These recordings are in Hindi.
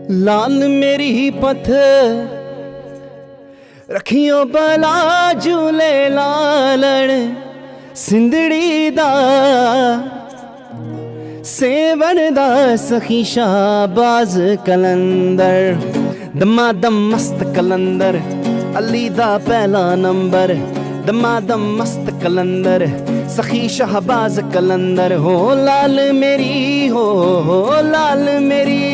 लाल मेरी पथ रखियो भला झूले लालण सिंधड़ी दा सेवन दा सखी शाहबाज कलंदर दमादम मस्त कलंदर अली दा पहला नंबर दमादम मस्त कलंदर सखी शाहबाज कलंदर हो लाल मेरी हो लाल मेरी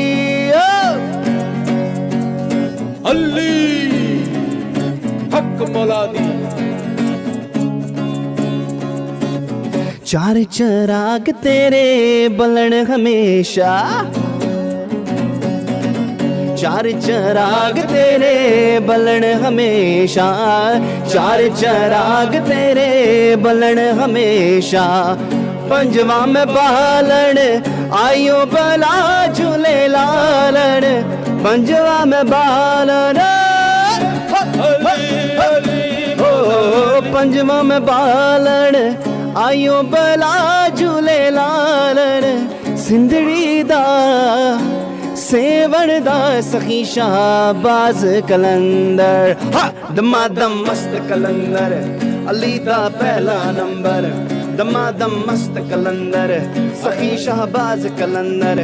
अली हक मौला दी चार चराग तेरे बलन हमेशा चार चराग तेरे बलन हमेशा चार चराग तेरे बलन हमेशा पंजवा में बालन आयो बला झूले लालन पंजवा में बालन हो पंजवा में बालन आयो बला झूले लालन सिंधड़ी दा सेवन दा सखी शाहबाज कलंदर दमादम मस्त कलंदर अली दा पहला नंबर दमादम मस्त कलंदर सखी शाहबाज कलंदर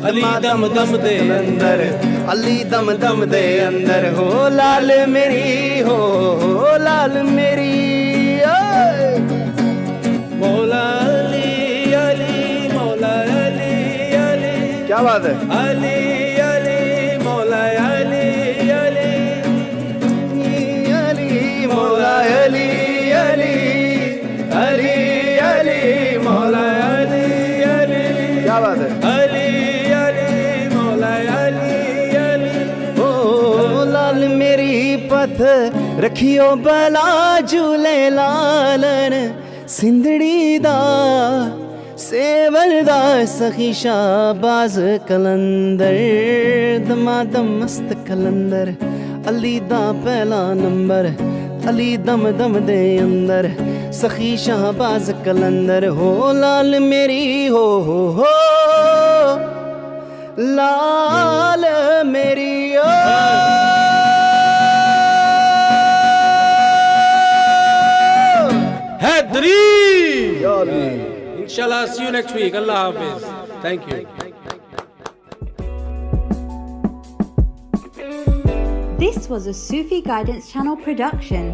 अली दम दम दे अंदर अली दम दम दे अंदर हो लाल मेरी हो लाल मेरी मौला अली अली मौला अली अली क्या बात है अली अली मौला अली अली अली मौला अली अली अली अली मौला अली अली क्या बात है अली अली मौला अली अली ओ लाल मेरी पथ रखियो भला झूले लालन सिंधड़ी दा सेवन दा सखी शाहबाज कलंदर दमादम मस्त कलंदर अली दा पहला नंबर अली दम दम दे अंदर सखी शाहबाज कलंदर हो लाल मेरी हो लाल मेरी ओ हैदरी इंशाल्लाह see you next week Allah Hafiz thank you This was a Sufi Guidance Channel production.